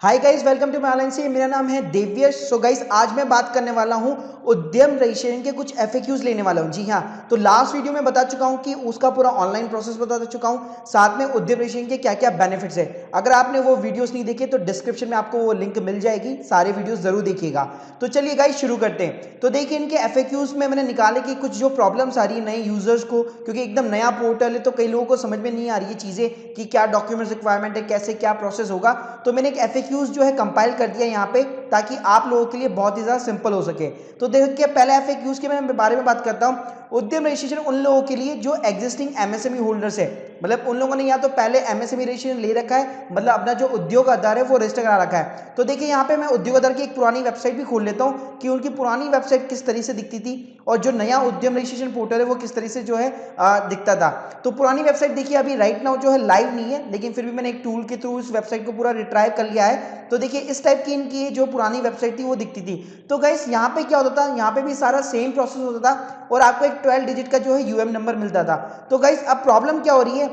Hi guys, welcome to my online से। मेरा नाम है देव्यश। सो गाइस, आज मैं बात करने वाला हूं उद्यम रजिस्ट्रेशन के कुछ एफएक्यूज लेने वाला हूं। जी हां, तो लास्ट वीडियो में बता चुका हूं कि उसका पूरा ऑनलाइन प्रोसेस बता चुका हूं, साथ में उद्यम रजिस्ट्रेशन के क्या-क्या बेनिफिट्स है। अगर आपने वो वीडियोस नहीं देखे तो डिस्क्रिप्शन में आपको वो लिंक मिल जाएगी, सारे वीडियोस जरूर देखिएगा। तो चलिए गाइस शुरू करते हैं। तो देखिए, इनके एफएक्यूज में मैंने निकाले कि कुछ जो प्रॉब्लम्स आ रही है नए यूजर्स को, क्योंकि एकदम नया पोर्टल है तो कई लोगों को समझ में नहीं आ रही है चीजें कि क्या डॉक्यूमेंट्स रिक्वायरमेंट है, कैसे क्या प्रोसेस होगा। तो मैंने एक एफएक्यूज जो है कंपाइल कर दिया यहाँ पे, ताकि आप लोगों के लिए बहुत ही ज्यादा सिंपल हो सके। तो देखिए, पहले एफएक्यूज के मैं बारे में बात करता हूँ। उद्यम रजिस्ट्रेशन उन लोगों के लिए जो एग्जिस्टिंग एमएसएमई होल्डर्स है, मतलब उन लोगों ने या तो पहले एमएसएमई रजिस्ट्रेशन ले रखा है, मतलब अपना जो उद्योग आधार है वो रजिस्टर करा रखा है। तो देखिए, यहाँ पे मैं उद्योग आधार की एक पुरानी वेबसाइट भी खोल लेता हूँ कि उनकी पुरानी वेबसाइट किस तरह से दिखती थी और जो नया उद्यम रजिस्ट्रेशन पोर्टल है वो किस तरह से जो है दिखता था। तो पुरानी वेबसाइट देखिए, अभी राइट नाउ जो है लाइव नहीं है, लेकिन फिर भी मैंने एक टूल के थ्रू इस वेबसाइट को पूरा रिट्राइव कर लिया है। तो देखिए, इस टाइप की इनकी जो पुरानी वेबसाइट थी वो दिखती थी। तो गाइस, यहाँ पे क्या होता था, यहाँ पे भी सारा सेम प्रोसेस होता था और आपको एक 12 डिजिट का जो है यूएम नंबर मिलता था। तो गाइस, अब प्रॉब्लम क्या हो रही है,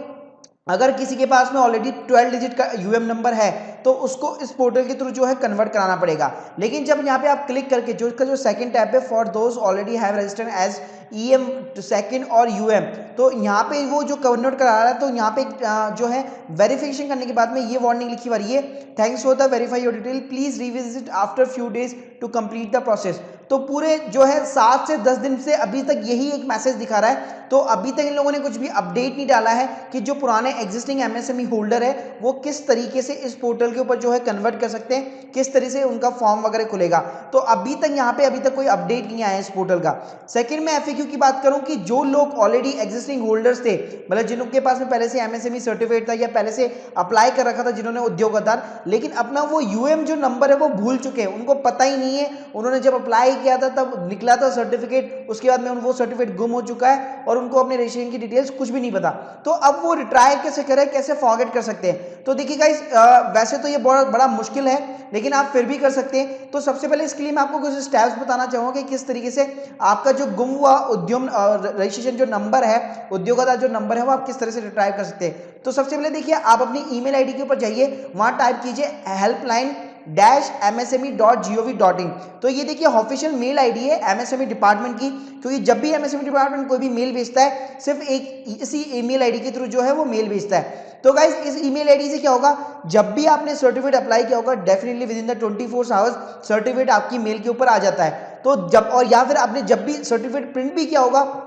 अगर किसी के पास में ऑलरेडी 12 डिजिट का यूएम नंबर है तो उसको इस पोर्टल के थ्रू जो है कन्वर्ट कराना पड़ेगा। लेकिन जब यहाँ पे आप क्लिक करके जो इसका जो सेकंड टैब है, for those already have registered as EM second और यूएम, तो यहाँ पे वो जो कन्वर्ट करा रहा है, तो यहाँ पे जो है वेरिफिकेशन करने के बाद में ये वार्निंग लिखी हुई है, thanks for the verify your detail, please revisit after few days to complete the process. तो पूरे जो है 7 से 10 दिन से अभी तक यही एक मैसेज दिखा रहा है। तो अभी तक इन लोगों ने कुछ भी अपडेट नहीं डाला है कि जो पुराने एग्जिस्टिंग एमएसएमई होल्डर है वो किस तरीके से इस पोर्टल के ऊपर जो है कन्वर्ट कर सकते हैं, किस तरह से उनका फॉर्म वगैरह खुलेगा। तो अभी तक यहाँ पे अभी तक कोई अपडेट नहीं आया इस पोर्टल का। सेकंड में एफएक्यू की बात करूं कि जो लोग ऑलरेडी एग्जिस्टिंग होल्डर्स थे, मतलब जिनके पास में पहले से एमएसएमई सर्टिफिकेट था या पहले से अप्लाई कर रखा था जिन्होंने उद्योग आधार, लेकिन अपना वो यूएम जो नंबर है वो भूल चुके हैं, उनको पता ही नहीं है। उन्होंने जब अप्लाई किया था तब निकला था सर्टिफिकेट, उसके बाद में वो सर्टिफिकेट गुम हो चुका है और उनको अपने रजिस्ट्रेशन की डिटेल्स कुछ भी नहीं पता। तो अब वो रिट्राई कैसे करें, कैसे फॉरगेट कर सकते हैं। तो देखिए गाइस, वैसे तो ये बहुत बड़ा मुश्किल है, लेकिन आप फिर भी कर सकते हैं। तो सबसे पहले इसके लिए मैं आपको कुछ स्टेप्स बताना चाहूंगा कि किस तरीके से आपका जो गुम हुआ उद्यम रजिस्ट्रेशन जो नंबर है, उद्योग आधार जो नंबर है, वो आप किस तरह से रिट्राइव कर सकते हैं। तो सबसे पहले देखिए, आप अपनी ईमेल आईडी के ऊपर जाइए, वहां टाइप कीजिए helpline-msme.gov.in। तो ये देखिए ऑफिशियल मेल आईडी है एमएसएमई डिपार्टमेंट की, क्योंकि जब भी एमएसएमई डिपार्टमेंट कोई भी मेल भेजता है, सिर्फ एक इसी ईमेल आईडी के थ्रू जो है वो मेल भेजता है। तो गाइस, इस ईमेल आईडी से क्या होगा, जब भी आपने सर्टिफिकेट अप्लाई किया होगा, definitely with in the 24 hours certificate आपकी मेल के ऊपर आ जाता है। तो जब, और या फिर आपने जब भी सर्टिफिकेट प्रिंट भी किया होगा,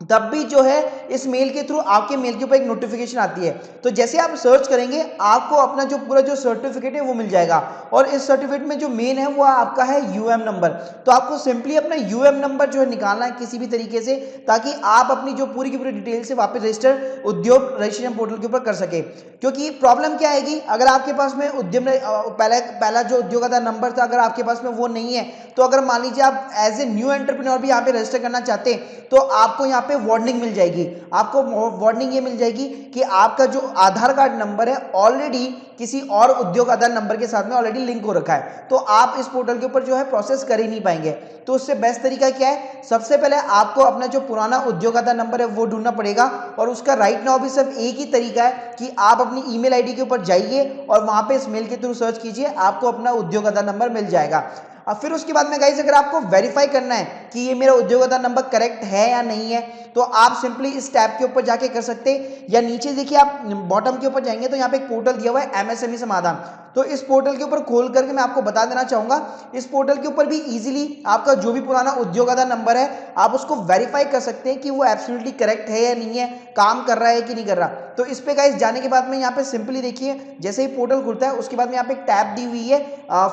तब भी जो है इस मेल के थ्रू आपके मेल के ऊपर एक नोटिफिकेशन आती है। तो जैसे आप सर्च करेंगे, आपको अपना जो पूरा जो सर्टिफिकेट है वो मिल जाएगा, और इस सर्टिफिकेट में जो मेन है वो आपका है यूएम नंबर। तो आपको सिंपली अपना यूएम नंबर जो है निकालना है किसी भी तरीके से, ताकि आप अपनी जो पूरी की पूरी डिटेल से वापस रजिस्टर उद्योग रजिस्ट्रेशन पोर्टल के ऊपर कर सके। क्योंकि प्रॉब्लम क्या आएगी, अगर आपके पास में उद्यम पहला जो उद्योग आधार नंबर था, अगर आपके पास में वो नहीं है, तो अगर मान लीजिए आप एज ए न्यू एंटरप्रेन्योर भी यहाँ पे रजिस्टर करना चाहते हैं, तो आपको यहाँ पे वार्निंग मिल जाएगी। आपको वार्निंग ये मिल जाएगी कि आपका जो आधार कार्ड नंबर है ऑलरेडी किसी और उद्योग आधार नंबर के साथ में ऑलरेडी लिंक हो रखा है, तो आप इस पोर्टल के ऊपर जो है प्रोसेस कर ही नहीं पाएंगे। तो उससे बेस्ट तरीका क्या है, सबसे पहले आपको अपना जो पुराना उद्योग आधार नंबर है वो ढूंढना पड़ेगा, और उसका राइट नाउ भी सिर्फ एक ही तरीका है कि आप अपनी ईमेल आईडी के ऊपर जाइए और वहां पे इस मेल के थ्रू सर्च कीजिए, आपको अपना उद्योग आधार नंबर मिल जाएगा। अब फिर उसके बाद में गाइस, अगर आपको वेरीफाई करना है कि ये मेरा उद्योग आधार नंबर करेक्ट है या नहीं है, तो आप सिंपली इस टैब के ऊपर जाके कर सकते हैं, या नीचे देखिए आप बॉटम के ऊपर जाएंगे तो यहाँ पे एक पोर्टल दिया हुआ है एमएसएमई समाधान। तो इस पोर्टल के ऊपर खोल करके मैं आपको बता देना चाहूंगा, इस पोर्टल के ऊपर भी इजीली आपका जो भी पुराना उद्योग आधार नंबर है, आप उसको वेरीफाई कर सकते हैं कि वो एब्सोल्युटली करेक्ट है या नहीं है, काम कर रहा है कि नहीं कर रहा। तो इस पे गाइस जाने के बाद में यहाँ पे सिंपली देखिए, जैसे ही पोर्टल खुलता है उसके बाद में यहाँ पे एक टैब दी हुई है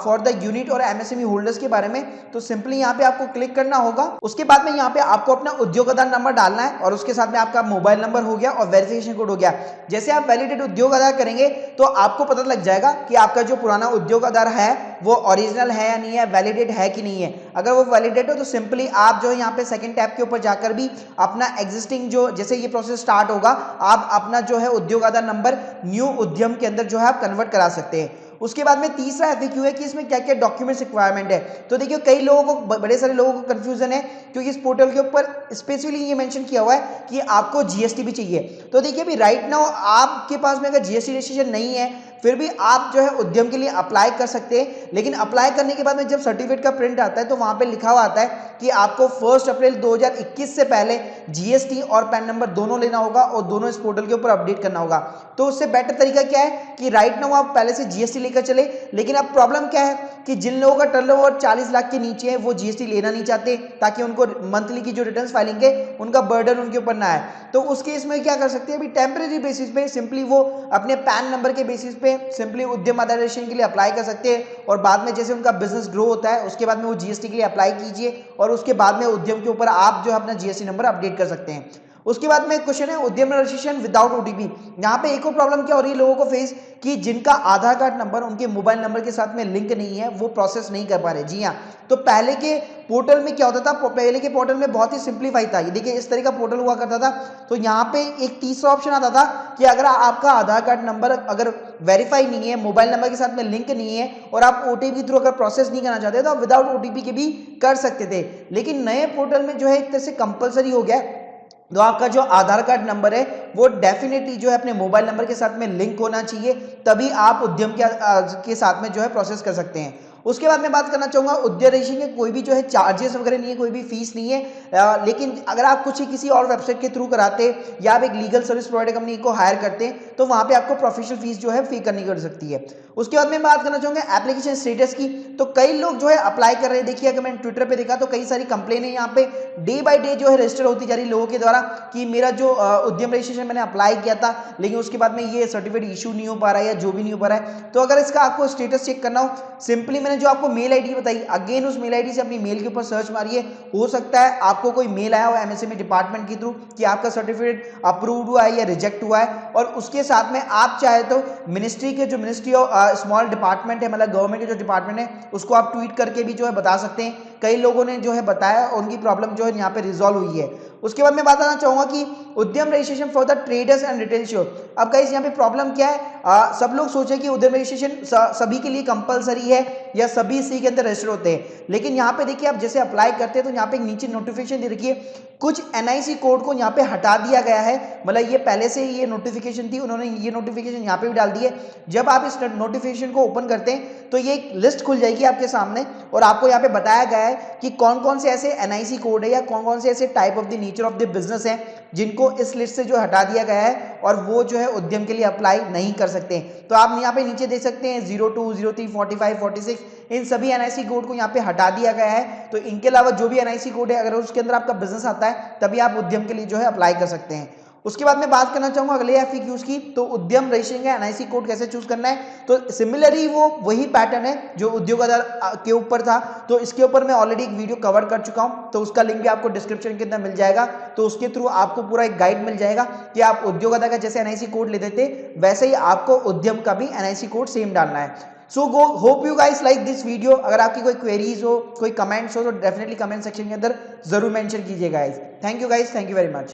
फॉर द यूनिट और एमएसएमई होल्डर्स के बारे में। तो सिंपली यहाँ पे आपको क्लिक करना होगा, उसके बाद में यहाँ पे आपको अपना उद्योग आधार नंबर डालना है, और उसके साथ में आपका मोबाइल नंबर हो गया और वेरिफिकेशन कोड हो गया। जैसे आप वैलिडेट उद्योग आधार करेंगे तो आपको पता लग जाएगा कि आपका जो पुराना उद्योग आधार है वो ओरिजिनल है या नहीं है, वैलिडेट है कि नहीं है। अगर वो वैलिडेट हो तो सिंपली आप जो है यहाँ पे सेकंड टैब के ऊपर जाकर भी अपना एग्जिस्टिंग जो, जैसे ये प्रोसेस स्टार्ट होगा, आप अपना जो है उद्योग आधार नंबर न्यू उद्यम के अंदर जो है आप कन्वर्ट करा सकते हैं। उसके बाद में तीसरा एफएक्यू है कि इसमें क्या क्या डॉक्यूमेंट्स रिक्वायरमेंट है। तो देखिए, कई लोगों को, बड़े सारे लोगों को कंफ्यूजन है, क्योंकि इस पोर्टल के ऊपर स्पेशली ये मेंशन किया हुआ है कि आपको जीएसटी भी चाहिए। तो देखिए, अभी राइट नाउ आपके पास में अगर जीएसटी रजिस्ट्रेशन नहीं है, फिर भी आप जो है उद्यम के लिए अप्लाई कर सकते हैं। लेकिन अप्लाई करने के बाद में जब सर्टिफिकेट का प्रिंट आता है तो वहां पे लिखा हुआ आता है कि आपको 1 अप्रैल 2021 से पहले जीएसटी और पैन नंबर दोनों लेना होगा और दोनों इस पोर्टल के ऊपर अपडेट करना होगा। तो उससे बेटर तरीका क्या है कि राइट नाउ आप पहले से जीएसटी लेकर चले। लेकिन अब प्रॉब्लम क्या है कि जिन लोगों का टर्नओवर 40 लाख के नीचे है वो जीएसटी लेना नहीं चाहते, ताकि उनको मंथली की जो रिटर्न फाइलिंग है उनका बर्डन उनके ऊपर ना आए। तो उस केस में क्या कर सकते हैं, अभी टेम्परेरी बेसिस पे सिंपली वो अपने पैन नंबर के बेसिस पे सिंपली उद्यम आधार रजिस्ट्रेशन के लिए अप्लाई कर सकते हैं और बाद में जैसे उनका बिजनेस ग्रो होता है उसके बाद में वो जीएसटी के लिए अप्लाई कीजिए और उसके बाद में उद्यम के ऊपर आप जो अपना जीएसटी नंबर अपडेट कर सकते हैं। उसके बाद में क्वेश्चन है उद्यम रजिस्ट्रेशन विदाउट ओटीपी। यहाँ पे एक और प्रॉब्लम क्या हो रही है लोगों को फेस, कि जिनका आधार कार्ड नंबर उनके मोबाइल नंबर के साथ में लिंक नहीं है वो प्रोसेस नहीं कर पा रहे। जी हाँ, तो पहले के पोर्टल में क्या होता था, पहले के पोर्टल में बहुत ही सिंप्लीफाई था। ये देखिए इस तरह का पोर्टल हुआ करता था। तो यहाँ पे एक तीसरा ऑप्शन आता था कि अगर आपका आधार कार्ड नंबर अगर वेरीफाई नहीं है, मोबाइल नंबर के साथ में लिंक नहीं है और आप ओटीपी थ्रू अगर प्रोसेस नहीं करना चाहते तो आप विदाउट ओटीपी के भी कर सकते थे। लेकिन नए पोर्टल में जो है एक तरह से कंपलसरी हो गया, तो आपका जो आधार कार्ड नंबर है वो डेफिनेटली जो है अपने मोबाइल नंबर के साथ में लिंक होना चाहिए, तभी आप उद्यम के साथ में जो है प्रोसेस कर सकते हैं। उसके बाद मैं बात करना चाहूंगा उद्यम रजिस्ट्रेशन के कोई भी जो है चार्जेस वगैरह नहीं है, कोई भी फीस नहीं है। लेकिन अगर आप कुछ किसी और वेबसाइट के थ्रू कराते या आप एक लीगल सर्विस प्रोवाइडर कंपनी को हायर करते हैं तो वहां पे आपको प्रोफेशनल फीस जो है फी करनी पड़ सकती है। उसके बाद मैं बात करना चाहूंगा एप्लीकेशन स्टेटस की। तो कई लोग जो है अप्लाई कर रहे हैं, देखिए अगर मैंने ट्विटर पे देखा तो कई सारी कंप्लेन है यहाँ पे डे बाय डे जो है रजिस्टर होती जा रही लोगों के द्वारा कि मेरा जो उद्यम रजिस्ट्रेशन मैंने अप्लाई किया था लेकिन उसके बाद में ये सर्टिफिकेट इशू नहीं हो पा रहा है या जो भी नहीं हो पा रहा है। तो अगर इसका आपको स्टेटस चेक करना हो, सिंपली मैंने जो आपको मेल आईडी बताई, अगेन उस मेल आईडी से अपनी मेल के ऊपर सर्च मारिए। हो सकता है आपको कोई मेल आया हो एमएसएमई डिपार्टमेंट के थ्रू कि आपका सर्टिफिकेट अप्रूव्ड हुआ है या रिजेक्ट हुआ है, और उसके साथ में आप चाहे तो मिनिस्ट्री के जो मिनिस्ट्री ऑफ स्मॉल डिपार्टमेंट है, मतलब गवर्नमेंट के जो डिपार्टमेंट है उसको आप ट्वीट करके भी जो है बता सकते हैं। कई लोगों ने जो है बताया उनकी प्रॉब्लम जो है यहाँ पे रिजॉल्व हुई है। उसके बाद मैं बताना चाहूंगा कि उद्यम registration for the traders and retail shop. अब गाइस यहाँ पे प्रॉब्लम क्या है, सब लोग सोचे कि उद्यम रजिस्ट्रेशन सभी के लिए कंपलसरी है या सभी इसी के अंदर रजिस्टर होते हैं। लेकिन यहाँ पे देखिए आप जैसे अप्लाई करते हैं तो यहाँ पे नीचे नोटिफिकेशन दे रखी है, कुछ एनआईसी कोड को यहाँ पे हटा दिया गया है। मतलब ये पहले से ये नोटिफिकेशन थी, उन्होंने ये नोटिफिकेशन यहाँ पे भी डाल दी है। जब आप इस नोटिफिकेशन को ओपन करते हैं तो ये एक लिस्ट खुल जाएगी आपके सामने और आपको यहाँ पे बताया गया है कि कौन कौन से ऐसे एनआईसी कोड है या कौन कौन से ऐसे type of the nature of the business है जिनको इस लिस्ट से जो हटा दिया गया है और वो जो है उद्यम के लिए अप्लाई नहीं कर सकते। तो आप यहाँ पे नीचे देख सकते हैं 02, 03, 45, 46 इन सभी एनआईसी कोड को यहाँ पे हटा दिया गया है। तो इनके अलावा जो भी एनआईसी कोड है अगर उसके अंदर आपका बिजनेस आता है तभी आप उद्यम के लिए जो है अप्लाई कर सकते हैं। उसके बाद मैं बात करना चाहूंगा अगले एफएक्यूज की। तो उद्यम रजिस्ट्रेशन का एनआईसी कोड कैसे चूज करना है, तो सिमिलरली वो वही पैटर्न है जो उद्योग आधार के ऊपर था। तो इसके ऊपर मैं ऑलरेडी एक वीडियो कवर कर चुका हूं, तो उसका लिंक भी आपको डिस्क्रिप्शन के अंदर मिल जाएगा। तो उसके थ्रू आपको पूरा एक गाइड मिल जाएगा कि आप उद्योग आधार का जैसे एनआईसी कोड ले देते वैसे ही आपको उद्यम का भी एनआईसी कोड सेम डालना है। So hope you guys like this video. अगर आपकी कोई क्वेरीज हो, कोई कमेंट्स हो तो डेफिनेटली कमेंट सेक्शन के अंदर जरूर मेंशन कीजिएगा guys. Thank you guys, thank you very much.